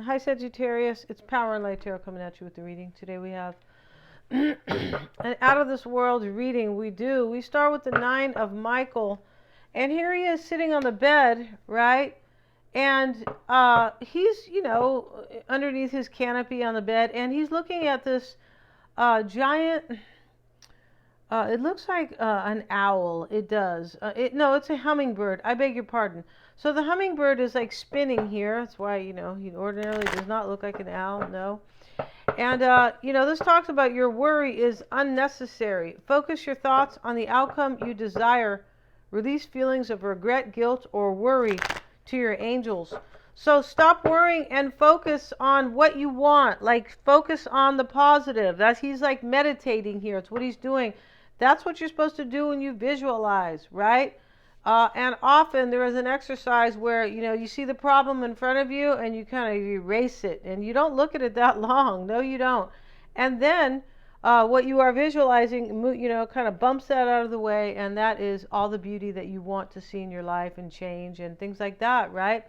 Hi, Sagittarius. It's Power and Light Tarot coming at you with the reading. Today we have an out of this world reading. We start with the Nine of Michael. And here he is sitting on the bed, right? And he's, underneath his canopy on the bed. And he's looking at this giant, it looks like an owl. It does. No, it's a hummingbird. I beg your pardon. So the hummingbird is like spinning here. That's why, he ordinarily does not look like an owl. No. And, this talks about your worry is unnecessary. Focus your thoughts on the outcome you desire. Release feelings of regret, guilt, or worry to your angels. So stop worrying and focus on what you want. Like, focus on the positive. He's like meditating here. It's what he's doing. That's what you're supposed to do when you visualize, right? And often there is an exercise where, you see the problem in front of you and you kind of erase it. And you don't look at it that long. No, you don't. And then what you are visualizing, kind of bumps that out of the way. And that is all the beauty that you want to see in your life and change and things like that, right?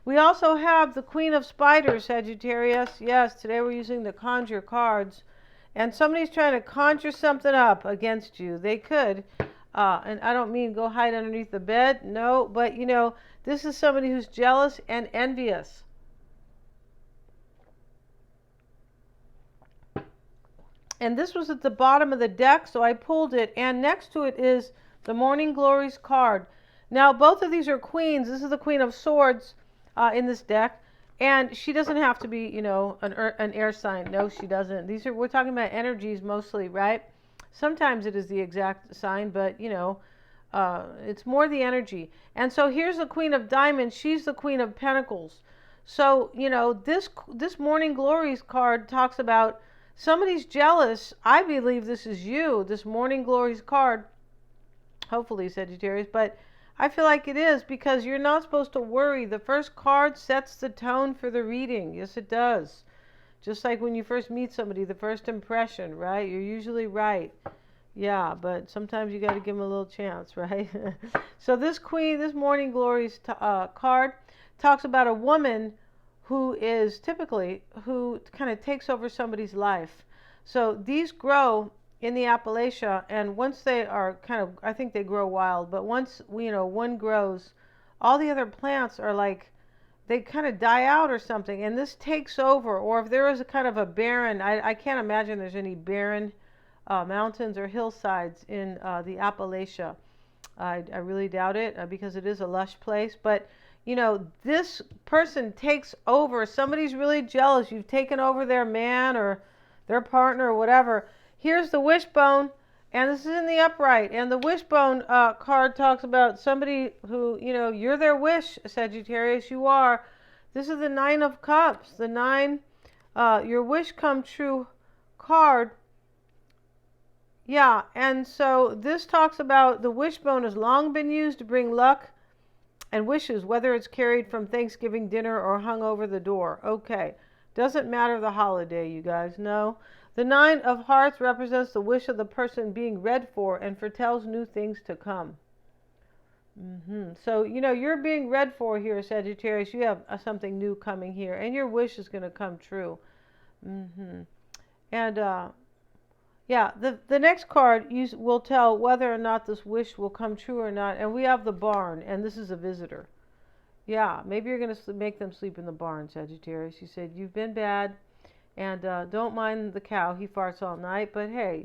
We also have the Queen of Spiders, Sagittarius. Yes, today we're using the Conjure cards. And somebody's trying to conjure something up against you. They could. And I don't mean go hide underneath the bed. No, but this is somebody who's jealous and envious. And this was at the bottom of the deck, so I pulled it. And next to it is the Morning Glories card. Now, both of these are queens. This is the Queen of Swords in this deck. And she doesn't have to be, an air sign. No, she doesn't. We're talking about energies mostly, right? Sometimes it is the exact sign, but, it's more the energy. And so here's the Queen of Diamonds. She's the Queen of Pentacles. So, this Morning Glories card talks about somebody's jealous. I believe this is you, this Morning Glories card. Hopefully, Sagittarius, but I feel like it is because you're not supposed to worry. The first card sets the tone for the reading. Yes, it does. Just like when you first meet somebody, the first impression, right? You're usually right. Yeah, but sometimes you got to give them a little chance, right? So this Morning Glories card talks about a woman who kind of takes over somebody's life. So these grow in the Appalachia, and once they are I think they grow wild, but once, one grows, all the other plants are like, they kind of die out or something, and this takes over. Or if there is a kind of a barren, I can't imagine there's any barren mountains or hillsides in the Appalachia. I really doubt it because it is a lush place. But, this person takes over. Somebody's really jealous. You've taken over their man or their partner or whatever. Here's the wishbone, and this is in the upright. And the wishbone card talks about somebody who, you're their wish, Sagittarius. You are. This is the Nine of Cups. The nine, your wish come true card. Yeah, and so this talks about the wishbone has long been used to bring luck and wishes, whether it's carried from Thanksgiving dinner or hung over the door. Okay. Doesn't matter the holiday, you guys know. The Nine of Hearts represents the wish of the person being read for and foretells new things to come. So, you're being read for here, Sagittarius. You have something new coming here, and your wish is going to come true. And, yeah, the next card will tell whether or not this wish will come true or not. And we have the barn, and this is a visitor. Yeah, maybe you're going to make them sleep in the barn, Sagittarius. You said you've been bad, and don't mind the cow. He farts all night, but hey,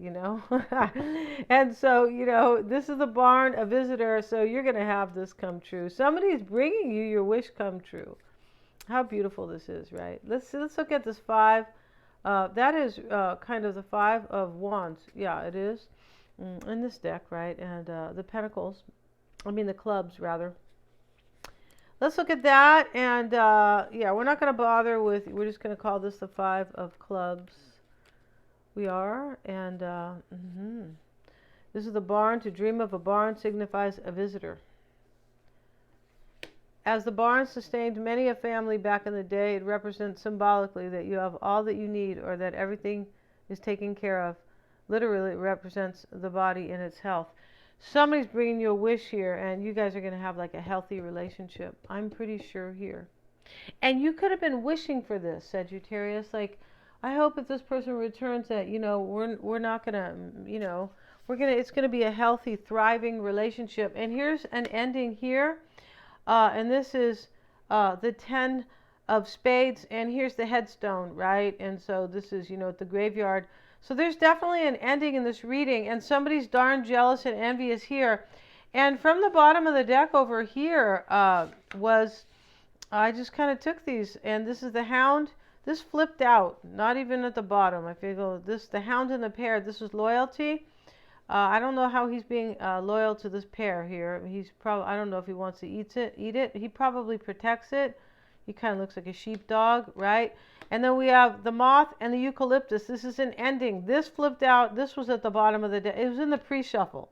And so, this is the barn, a visitor, so you're going to have this come true. Somebody's bringing you your wish come true. How beautiful this is, right? Let's look at this five. That is kind of the Five of Wands. Yeah, it is. In this deck, right? And the the clubs, rather. Let's look at that, and yeah, we're not going to bother with, we're just going to call this the Five of Clubs. We are, and this is the barn. To dream of a barn signifies a visitor. As the barn sustained many a family back in the day, it represents symbolically that you have all that you need or that everything is taken care of. Literally, it represents the body in its health. Somebody's bringing you a wish here, and you guys are going to have like a healthy relationship. I'm pretty sure here. And you could have been wishing for this, Sagittarius. Like, I hope if this person returns that, we're not gonna, it's gonna be a healthy, thriving relationship. And here's an ending here. And this is the 10 of spades, and here's the headstone, right? And so this is, at the graveyard. So there's definitely an ending in this reading, and somebody's darn jealous and envious here. And from the bottom of the deck over here I just kind of took these, and this is the Hound. This flipped out, not even at the bottom. I feel the Hound and the Pair. This is loyalty. I don't know how he's being loyal to this pair here. He's probably, I don't know if he wants to eat it. He probably protects it. He kind of looks like a sheepdog, right? And then we have the Moth and the Eucalyptus. This is an ending. This flipped out. This was at the bottom of the deck. It was in the pre-shuffle.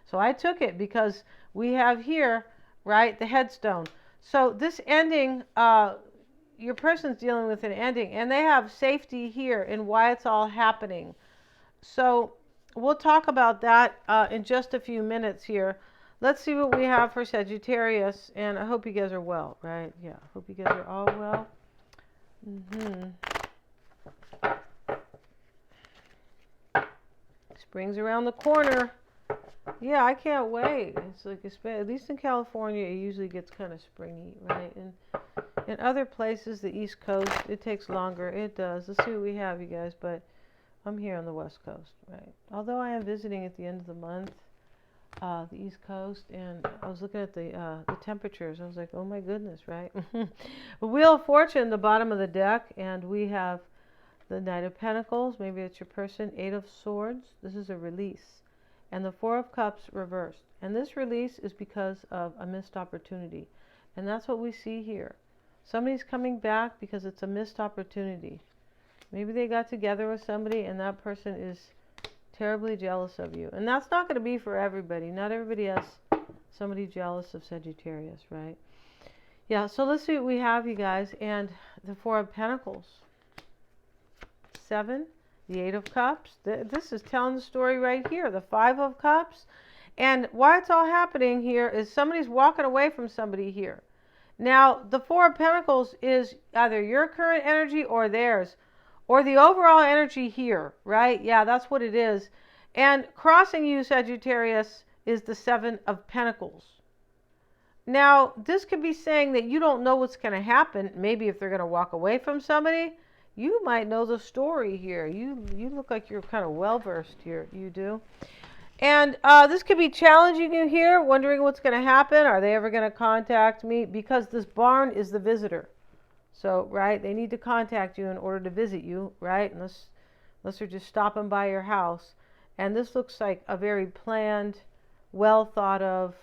So I took it because we have here, right, the headstone. So this ending, your person's dealing with an ending, and they have safety here in why it's all happening. So we'll talk about that in just a few minutes here. Let's see what we have for Sagittarius, and I hope you guys are well, right? Yeah, hope you guys are all well. Spring's around the corner. Yeah, I can't wait. It's like, at least in California, it usually gets kind of springy, right? And in other places, the East Coast, it takes longer. It does. Let's see what we have, you guys. But I'm here on the West Coast, right? Although I am visiting at the end of the month, the East Coast, and I was looking at the temperatures. I was like, oh my goodness, right? Wheel of Fortune, the bottom of the deck, and we have the Knight of Pentacles. Maybe it's your person. 8 of Swords. This is a release. And the 4 of Cups reversed. And this release is because of a missed opportunity. And that's what we see here. Somebody's coming back because it's a missed opportunity. Maybe they got together with somebody and that person is terribly jealous of you. And that's not going to be for everybody. Not everybody has somebody jealous of Sagittarius, right? Yeah, so let's see what we have, you guys. And the 4 of Pentacles. 7. The 8 of Cups. This is telling the story right here. The 5 of Cups. And why it's all happening here is somebody's walking away from somebody here. Now, the 4 of Pentacles is either your current energy or theirs, or the overall energy here, right? Yeah, that's what it is. And crossing you, Sagittarius, is the 7 of Pentacles. Now, this could be saying that you don't know what's going to happen. Maybe if they're going to walk away from somebody, you might know the story here. You look like you're kind of well-versed here. You do. And this could be challenging you here, wondering what's going to happen. Are they ever going to contact me? Because this barn is the visitor. So, right, they need to contact you in order to visit you, right? Unless they're just stopping by your house. And this looks like a very planned, well thought of,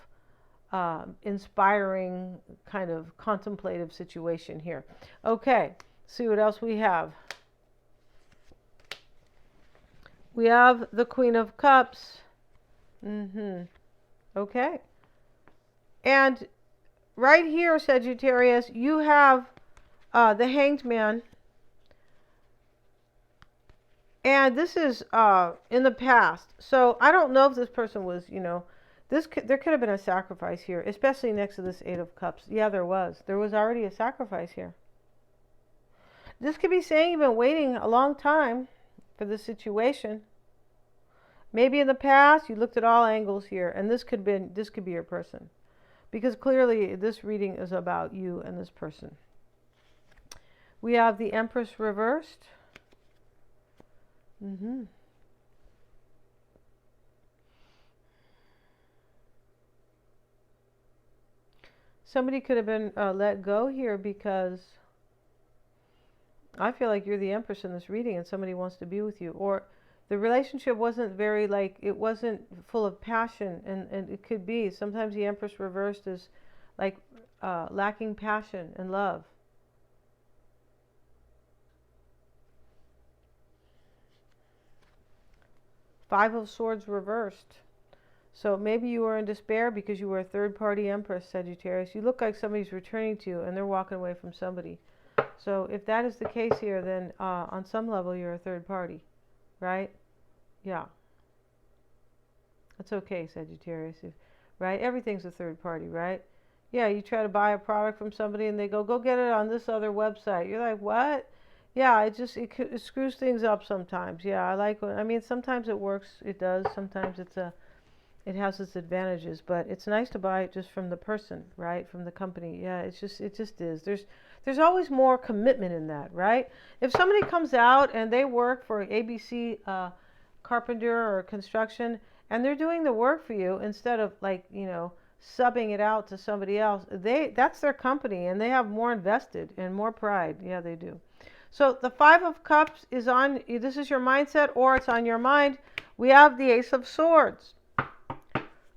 inspiring, kind of contemplative situation here. Okay. See what else we have. We have the Queen of Cups. Okay. And right here, Sagittarius, you have the Hanged Man. And this is in the past. So I don't know if this person was, there could have been a sacrifice here, especially next to this 8 of Cups. Yeah, there was. There was already a sacrifice here. This could be saying you've been waiting a long time for this situation. Maybe in the past you looked at all angles here, and this could be your person, because clearly this reading is about you and this person. We have the Empress reversed. Somebody could have been let go here because I feel like you're the Empress in this reading and somebody wants to be with you. Or the relationship wasn't very, it wasn't full of passion. And it could be. Sometimes the Empress reversed is like lacking passion and love. Five of Swords reversed. So maybe you were in despair because you were a third-party Empress, Sagittarius. You look like somebody's returning to you and they're walking away from somebody. So if that is the case here, then on some level you're a third party, right? Yeah. That's okay, Sagittarius. Right? Everything's a third party, right? Yeah, you try to buy a product from somebody and they go get it on this other website. You're like, what? Yeah, it screws things up sometimes. Yeah, I mean, sometimes it works, it does. Sometimes it has its advantages, but it's nice to buy it just from the person, right? From the company. Yeah, it just is. There's always more commitment in that, right? If somebody comes out and they work for ABC carpenter or construction and they're doing the work for you instead of like, subbing it out to somebody else, that's their company and they have more invested and more pride. Yeah, they do. So the 5 of Cups is on, this is your mindset or it's on your mind. We have the Ace of Swords,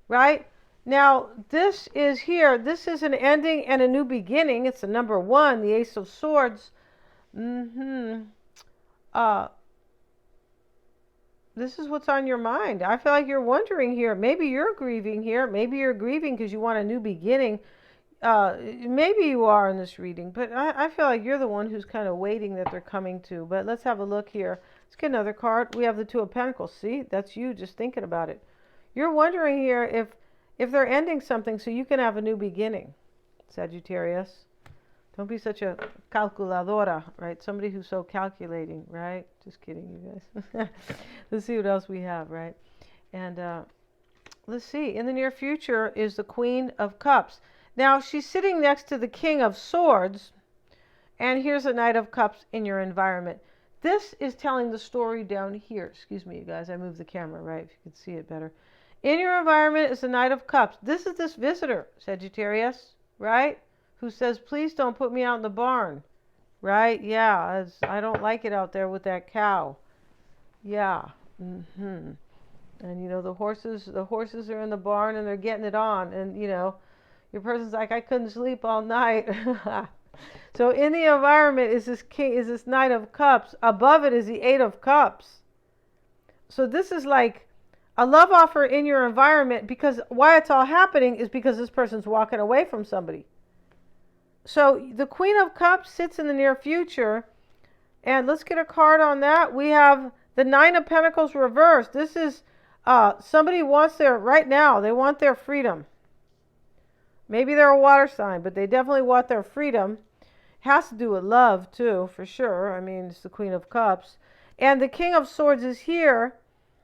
right? Now, this is here. This is an ending and a new beginning. It's the number 1, the Ace of Swords. Uh, this is what's on your mind. I feel like you're wondering here. Maybe you're grieving here. Maybe you're grieving because you want a new beginning. Maybe you are in this reading, but I feel like you're the one who's kind of waiting that they're coming to. But let's have a look here. Let's get another card. We have the 2 of Pentacles. See, that's you just thinking about it. You're wondering here if they're ending something so you can have a new beginning, Sagittarius. Don't be such a calculadora, right? Somebody who's so calculating, right? Just kidding, you guys. Let's see what else we have, right? And let's see. In the near future is the Queen of Cups. Now, she's sitting next to the King of Swords. And here's a Knight of Cups in your environment. This is telling the story down here. Excuse me, you guys. I moved the camera, right? If you could see it better. In your environment is the Knight of Cups. This is this visitor, Sagittarius, right? Who says, please don't put me out in the barn, right? Yeah, I don't like it out there with that cow. Yeah. And the horses are in the barn and they're getting it on. And, your person's like, I couldn't sleep all night. So in the environment is this Knight of Cups. Above it is the 8 of Cups. So this is like a love offer in your environment, because why it's all happening is because this person's walking away from somebody. So the Queen of Cups sits in the near future. And let's get a card on that. We have the 9 of Pentacles reversed. This is somebody wants right now, they want their freedom. Maybe they're a water sign, but they definitely want their freedom. Has to do with love too, for sure. I mean, it's the Queen of Cups. And the King of Swords is here.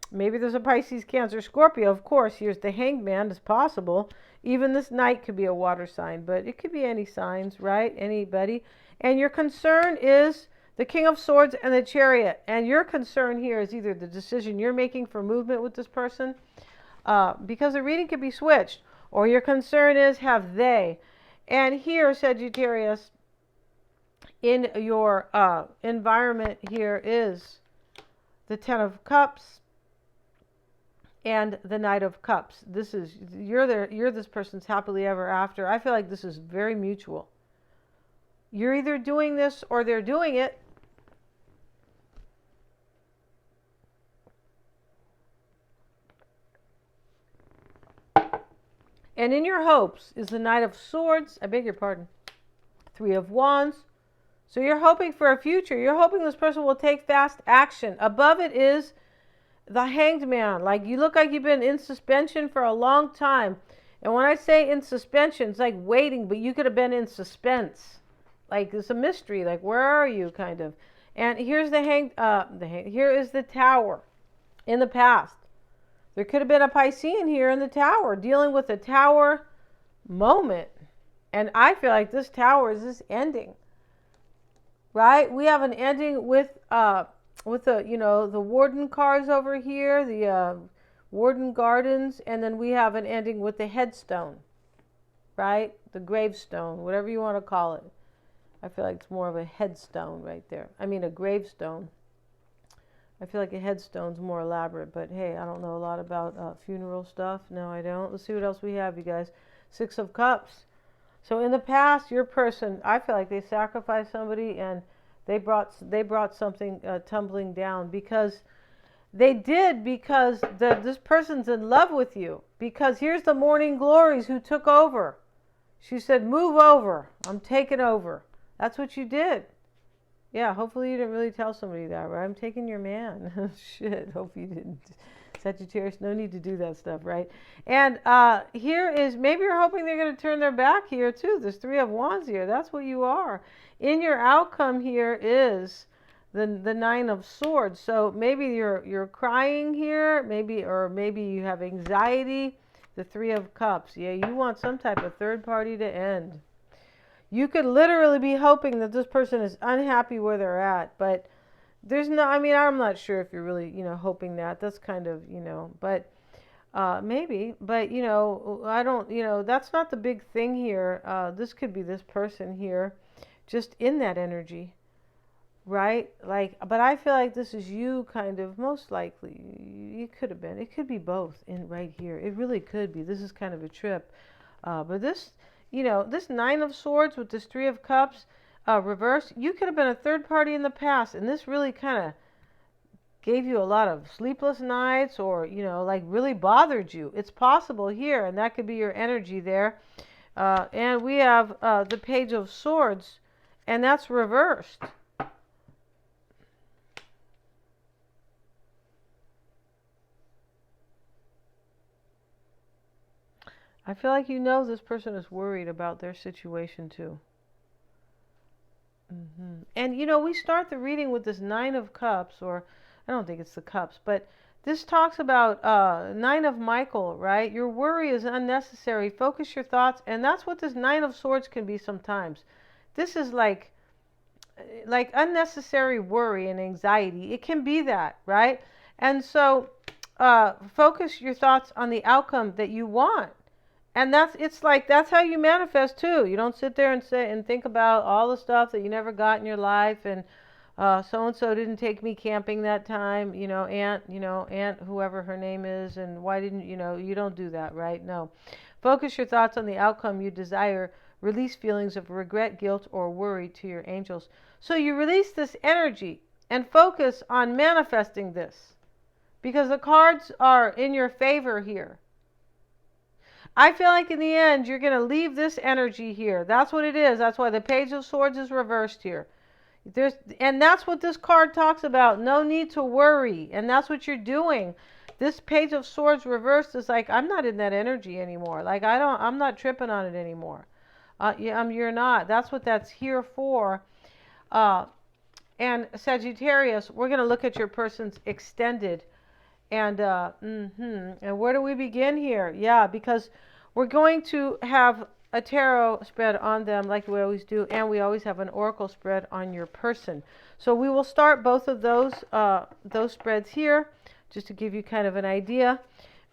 Maybe there's a Pisces, Cancer, Scorpio. Of course, here's the Hanged Man. It's possible. Even this Knight could be a water sign, but it could be any signs, right? Anybody. And your concern is the King of Swords and the Chariot. And your concern here is either the decision you're making for movement with this person, because the reading could be switched, or your concern is have they. And here, Sagittarius, in your environment here is the 10 of Cups and the Knight of Cups. This is you're this person's happily ever after. I feel like this is very mutual. You're either doing this or they're doing it. And in your hopes is the Knight of Swords. I beg your pardon. 3 of Wands. So you're hoping for a future. You're hoping this person will take fast action. Above it is the Hanged Man. Like, you look like you've been in suspension for a long time. And when I say in suspension, it's like waiting, but you could have been in suspense. Like, it's a mystery. Like, where are you, kind of? And here's here is the Tower in the past. There could have been a Piscean here in the Tower, dealing with a Tower moment. And I feel like this Tower is this ending. Right? We have an ending with the the Warden cards over here, the Warden Gardens, and then we have an ending with the headstone, right? The gravestone, whatever you want to call it. I feel like it's more of a headstone right there. I mean, a gravestone. I feel like a headstone's more elaborate, but hey, I don't know a lot about funeral stuff. No, I don't. Let's see what else we have, you guys. 6 of Cups. So in the past, your person, I feel like they sacrificed somebody and they brought something tumbling down, because this person's in love with you. Because here's the Morning Glories who took over. She said, move over. I'm taking over. That's what you did. Yeah, hopefully you didn't really tell somebody that, right? I'm taking your man. Shit, hope you didn't. Sagittarius, no need to do that stuff, right? And here is, maybe you're hoping they're going to turn their back here too. There's 3 of Wands here. That's what you are. In your outcome here is the 9 of Swords. So maybe you're crying here, maybe you have anxiety. The 3 of Cups. Yeah, you want some type of third party to end. You could literally be hoping that this person is unhappy where they're at, but there's no, I mean, I'm not sure if you're really, hoping that. That's kind of, but maybe, but, I don't, that's not the big thing here. This could be this person here, just in that energy, right? Like, but I feel like this is you kind of, most likely. It could have been. It could be both in right here. It really could be. This is kind of a trip. But this, this 9 of Swords with this 3 of Cups reversed, you could have been a third party in the past, and this really kind of gave you a lot of sleepless nights, or, like really bothered you. It's possible here, and that could be your energy there. And we have the Page of Swords, and that's reversed. I feel like this person is worried about their situation too. And we start the reading with this 9 of Cups, or I don't think it's the cups, but this talks about 9 of Michael, right? Your worry is unnecessary. Focus your thoughts, and that's what this 9 of Swords can be sometimes. This is like unnecessary worry and anxiety. It can be that, right? And so focus your thoughts on the outcome that you want. And that's how you manifest too. You don't sit there and say and think about all the stuff that you never got in your life, and so and so didn't take me camping that time, aunt whoever her name is, and why didn't you don't do that, right? No. Focus your thoughts on the outcome you desire. Release feelings of regret, guilt, or worry to your angels. So you release this energy and focus on manifesting this, because the cards are in your favor here. I feel like in the end, you're going to leave this energy here. That's what it is. That's why the Page of Swords is reversed here. And that's what this card talks about. No need to worry. And that's what you're doing. This Page of Swords reversed is like, I'm not in that energy anymore. Like, I'm not tripping on it anymore. You're not. That's what that's here for. And Sagittarius, we're going to look at your person's extended. And where do we begin here? Yeah, because we're going to have a tarot spread on them like we always do, and we always have an oracle spread on your person. So we will start both of those spreads here, just to give you kind of an idea.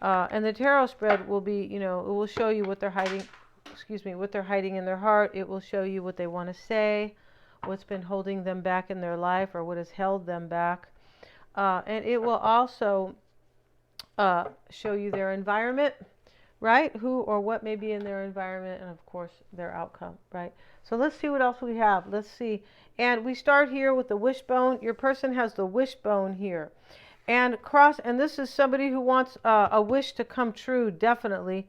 And the tarot spread will be, it will show you what they're hiding. What they're hiding in their heart. It will show you what they want to say, what's been holding them back in their life, or what has held them back. And it will also show you their environment, right? Who or what may be in their environment, and of course their outcome, right? So let's see what else we have. Let's see. And we start here with the wishbone. Your person has the wishbone here. And this is somebody who wants a wish to come true, definitely.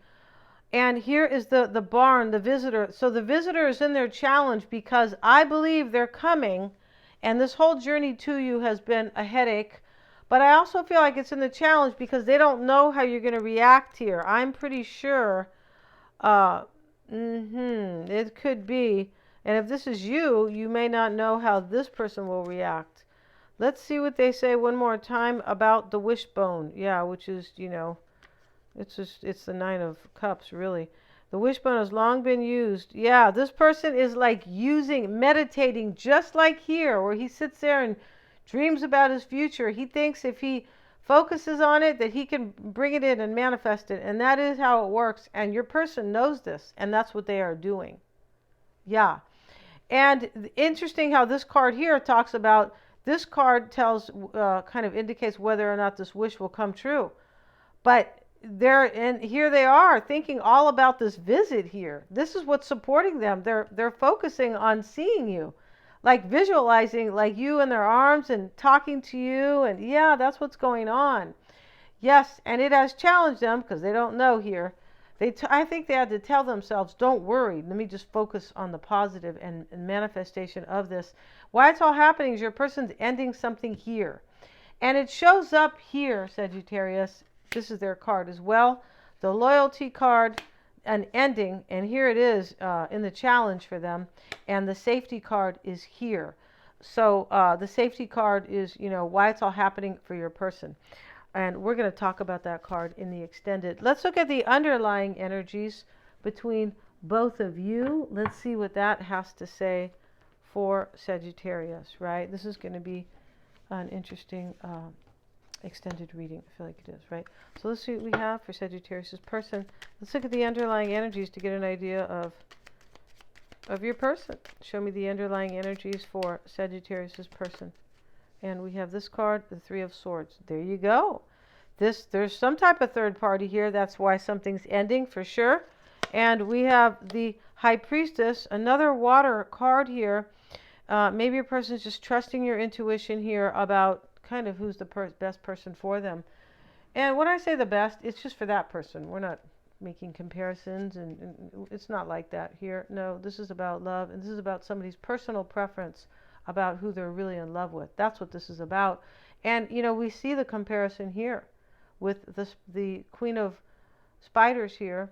And here is the barn, the visitor. So the visitor is in their challenge, because I believe they're coming, and this whole journey to you has been a headache. But I also feel like it's in the challenge because they don't know how you're going to react here. I'm pretty sure it could be. And if this is you, you may not know how this person will react. Let's see what they say one more time about the wishbone. Yeah, which is, it's the 9 of Cups, really. The wishbone has long been used. Yeah, this person is like meditating, just like here, where he sits there and dreams about his future. He thinks if he focuses on it, that he can bring it in and manifest it. And that is how it works. And your person knows this, and that's what they are doing. Yeah. And interesting how this card here talks about, this card tells, kind of indicates whether or not this wish will come true. But here they are thinking all about this visit here. This is what's supporting them. They're focusing on seeing you. Like visualizing like you in their arms and talking to you, and yeah, that's what's going on. Yes, and it has challenged them because they don't know here. I think they had to tell themselves, don't worry, let me just focus on the positive and manifestation of this. Why it's all happening is your person's ending something here. And it shows up here, Sagittarius. This is their card as well. The loyalty card, an ending, and here it is in the challenge for them. And the safety card is here. So the safety card is, why it's all happening for your person. And we're going to talk about that card in the extended. Let's look at the underlying energies between both of you. Let's see what that has to say for Sagittarius, right? This is going to be an interesting extended reading. I feel like it is, right? So let's see what we have for Sagittarius' person. Let's look at the underlying energies to get an idea of your person. Show me the underlying energies for Sagittarius' person. And we have this card, the Three of Swords. There you go. There's some type of third party here. That's why something's ending for sure. And we have the High Priestess, another water card here. Maybe your person's just trusting your intuition here about kind of who's the best person for them. And when I say the best, it's just for that person. We're not making comparisons, and it's not like that here. No, this is about love, and this is about somebody's personal preference about who they're really in love with. That's what this is about. And, we see the comparison here with the Queen of Spiders here,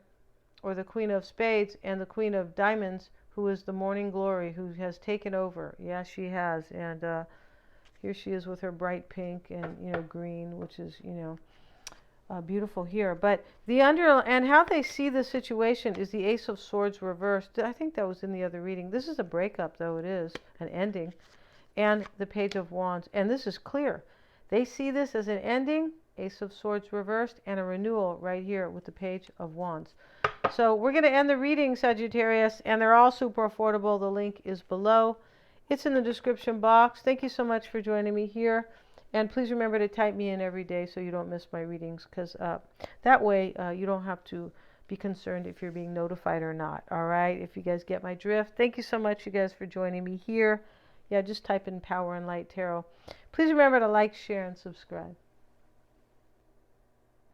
or the Queen of Spades, and the Queen of Diamonds, who is the morning glory, who has taken over. Yes, she has. And here she is with her bright pink and, green, which is, beautiful here. But and how they see the situation is the Ace of Swords reversed. I think that was in the other reading. This is a breakup, though it is an ending. And the Page of Wands. And this is clear. They see this as an ending, Ace of Swords reversed, and a renewal right here with the Page of Wands. So we're going to end the reading, Sagittarius, and they're all super affordable. The link is below. It's in the description box. Thank you so much for joining me here. And please remember to type me in every day so you don't miss my readings, because that way you don't have to be concerned if you're being notified or not. All right? If you guys get my drift. Thank you so much, you guys, for joining me here. Yeah, just type in Power and Light Tarot. Please remember to like, share, and subscribe.